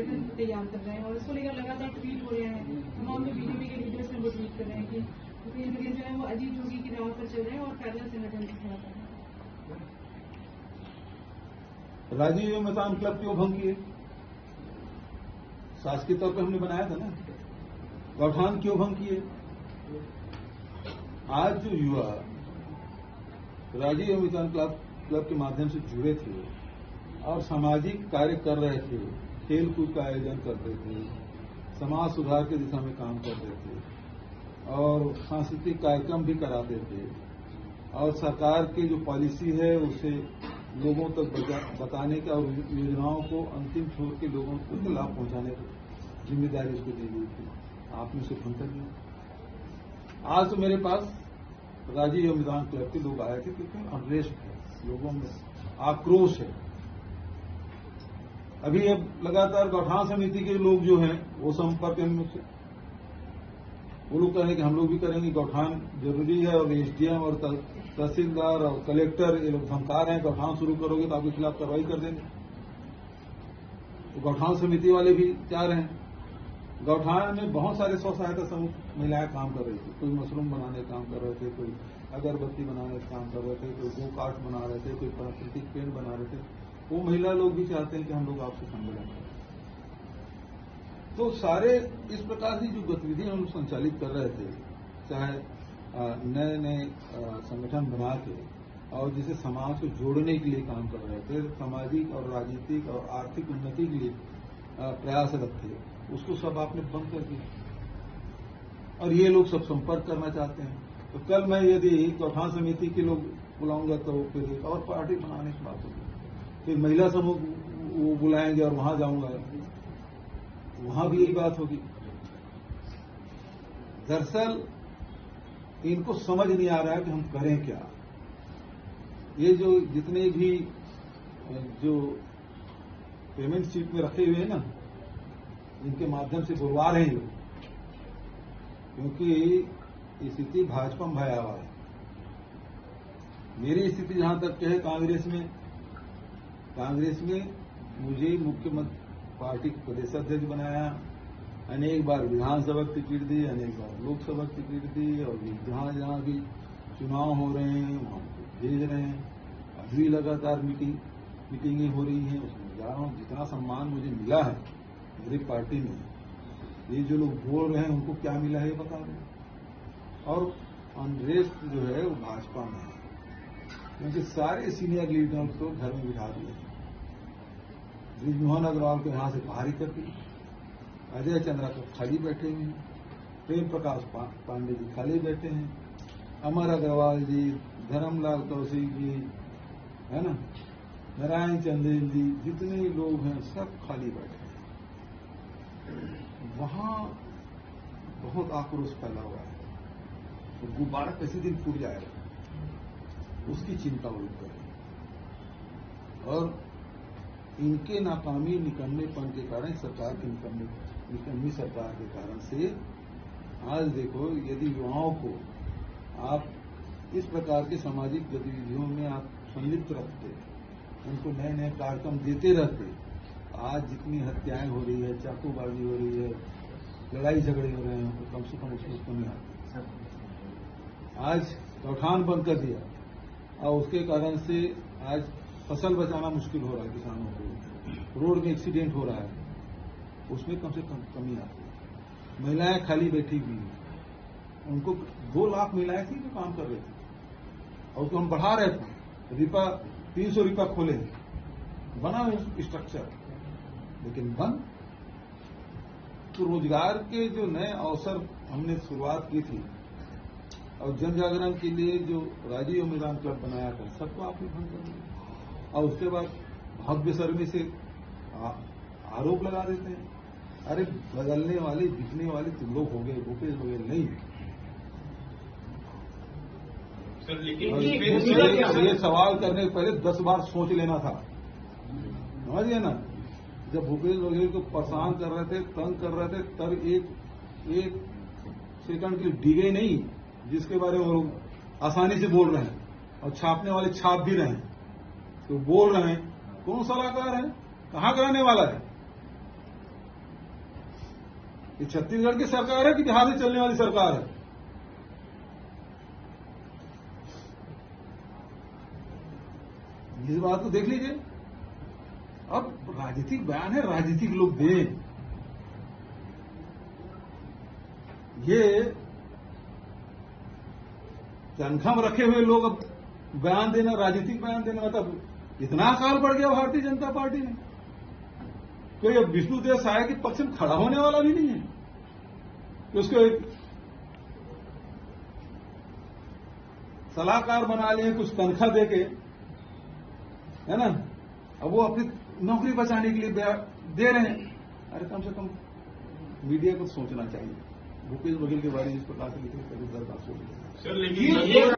Bulletin तैयार कर रहे हैं और इसको लेकर लगातार ट्वीट हो रहे हैं। तमाम जो बीजेपी के लीडर्स हैं वो ट्वीट कर रहे हैं कि भूपेंद्र गिल जो है वो अजीत जोगी की राह पर चल रहे हैं और पैदल संगठन खड़ा कर रहे हैं। राजीव मैदान क्लब क्यों भंग किए? शासकीय तौर पर हमने बनाया था ना। गौठान क्यों भंग किए? आज जो युवा राजीव मैदान क्लब के माध्यम से जुड़े थे और सामाजिक कार्य कर रहे थे, खेल कूद का आयोजन करते थे, समाज सुधार की दिशा में काम करते थे और सांस्कृतिक कार्यक्रम भी कराते थे और सरकार की जो पॉलिसी है उसे लोगों तक बताने का और योजनाओं को अंतिम छोर के लोगों को लाभ पहुंचाने की जिम्मेदारी उसको दी गई थी। आपने उसे भंग कर दिया। आज तो मेरे पास राजीव मैदान क्लब के लोग आए थे क्योंकि अनरेस्ट है, लोगों में आक्रोश है। अभी अब लगातार गौठान समिति के लोग जो हैं वो संपर्क में मुझसे, वो लोग कह रहे हैं कि हम लोग भी करेंगे, गौठान जरूरी है और एसडीएम और तहसीलदार और कलेक्टर ये लोग धमका रहे हैं गौठान शुरू करोगे तो आपके खिलाफ कार्रवाई कर देंगे। तो गौठान समिति वाले भी जा रहे हैं। गौठान में बहुत सारे स्व सहायता समूह महिलाएं काम कर रही थी। कोई मशरूम बनाने का काम कर रहे थे, कोई अगरबत्ती बनाने का काम कर रहे थे, कोई गो काट बना रहे थे, कोई प्राकृतिक पेंट बना रहे थे। वो महिला लोग भी चाहते हैं कि हम लोग आपसे सम्मेलन करें। तो सारे इस प्रकार की जो गतिविधियां हम संचालित कर रहे थे, चाहे नए नए संगठन बना के और जिसे समाज को जोड़ने के लिए काम कर रहे थे, सामाजिक और राजनीतिक और आर्थिक उन्नति के लिए प्रयासरत थे, उसको सब आपने बंद कर दिया और ये लोग सब संपर्क करना चाहते हैं। तो कल मैं यदि गौठान समिति के लोग बुलाऊंगा तो फिर एक और पार्टी बनाने की बात होगी, फिर महिला समूह वो बुलाएंगे और वहां जाऊंगा, वहां भी यही बात होगी। दरअसल इनको समझ नहीं आ रहा है कि हम करें क्या। ये जो जितने भी जो पेमेंट शीट में रखे हुए हैं ना, इनके माध्यम से बुलवा रहे हैं लोग, क्योंकि स्थिति भाजपा में भयावह है। मेरी स्थिति जहां तक है कांग्रेस में मुझे मुख्यमंत्री पार्टी के प्रदेश अध्यक्ष बनाया, अनेक बार विधानसभा टिकट दी, अनेक बार लोकसभा टिकट दी और जहां जहां भी चुनाव हो रहे हैं वहां भेज रहे हैं। अभी लगातार मीटिंगें हो रही हैं, उसमें जा रहा हूं। जितना सम्मान मुझे मिला है मेरी पार्टी में, ये जो लोग बोल रहे हैं उनको क्या मिला है ये बता दें। और अनरेस्ट जो है वो भाजपा में है, क्योंकि सारे सीनियर लीडरों को घर में बिठा दिए। ब्रिजमोहन अग्रवाल को यहां से बाहर ही कर दिया, अजय चंद्रा को खाली बैठे हुए हैं, प्रेम प्रकाश पांडे जी खाली बैठे हैं, अमर अग्रवाल जी, धर्मलाल कौशिक जी, है ना, नारायण चंदेल जी, जितने लोग हैं सब खाली बैठे हैं। वहां बहुत आक्रोश फैला हुआ है। तो गुब्बारा किसी दिन फूट जाएगा, उसकी चिंता वो लोग करें। और इनके नाकामी निकम्मेपन के कारण, सरकार के निकम्मी सरकार के कारण से आज देखो, यदि युवाओं को आप इस प्रकार के सामाजिक गतिविधियों में आप संलिप्त रखते, उनको नए नए कार्यक्रम देते रहते, आज जितनी हत्याएं हो रही है, चाकूबाजी हो रही है, लड़ाई झगड़े हो रहे हैं, तो कम से कम उसको कमी आती। आज गौठान बंद कर दिया और उसके कारण से आज फसल बचाना मुश्किल हो रहा है किसानों को, रोड में एक्सीडेंट हो रहा है, उसमें कम से कम कमी आती है। महिलाएं खाली बैठी हुई हैं, उनको 2 लाख महिलाएं थी जो काम कर रही थी और उसको हम बढ़ा रहे थे। रिपा 300 रिपा खोले, बना स्ट्रक्चर, लेकिन बंद। तो रोजगार के जो नए अवसर हमने शुरुआत की थी और जन जागरण के लिए जो राजीव मैदान क्लब बनाया था, सबको आपने बंद कर दिया। और उसके बाद बहुत बेशर्मी से आरोप लगा देते हैं, अरे बदलने वाले बिकने वाले तुम लोग हो गए, भूपेश बघेल नहीं। ये सवाल करने से पहले 10 बार सोच लेना था, समझिए ना। जब भूपेश बघेल को परेशान कर रहे थे, तंग कर रहे थे, तब एक सेकंड के लिए डिगे नहीं, जिसके बारे में वो लोग आसानी से बोल रहे हैं और छापने वाले छाप भी रहे हैं, तो बोल रहे हैं कौन सलाहकार है, कहां का रहने वाला है, ये छत्तीसगढ़ की सरकार है कि बिहार से चलने वाली सरकार है? इस बात को देख लीजिए। अब राजनीतिक बयान है, राजनीतिक लोग दें। ये तनख्वाह में रखे हुए लोग अब बयान देना, राजनीतिक बयान देना, मतलब इतना अकाल बढ़ गया भारतीय जनता पार्टी में। कोई अब विष्णुदेव साय के पक्ष में खड़ा होने वाला भी नहीं है कि उसको एक सलाहकार बना लिए, कुछ तनख्वाह देके, है ना। अब वो अपनी नौकरी बचाने के लिए दे रहे हैं। अरे कम से कम मीडिया को सोचना चाहिए। भूपेश बघेल के बारे में इस प्रकार से लिखे, सोचना। सर लेकिन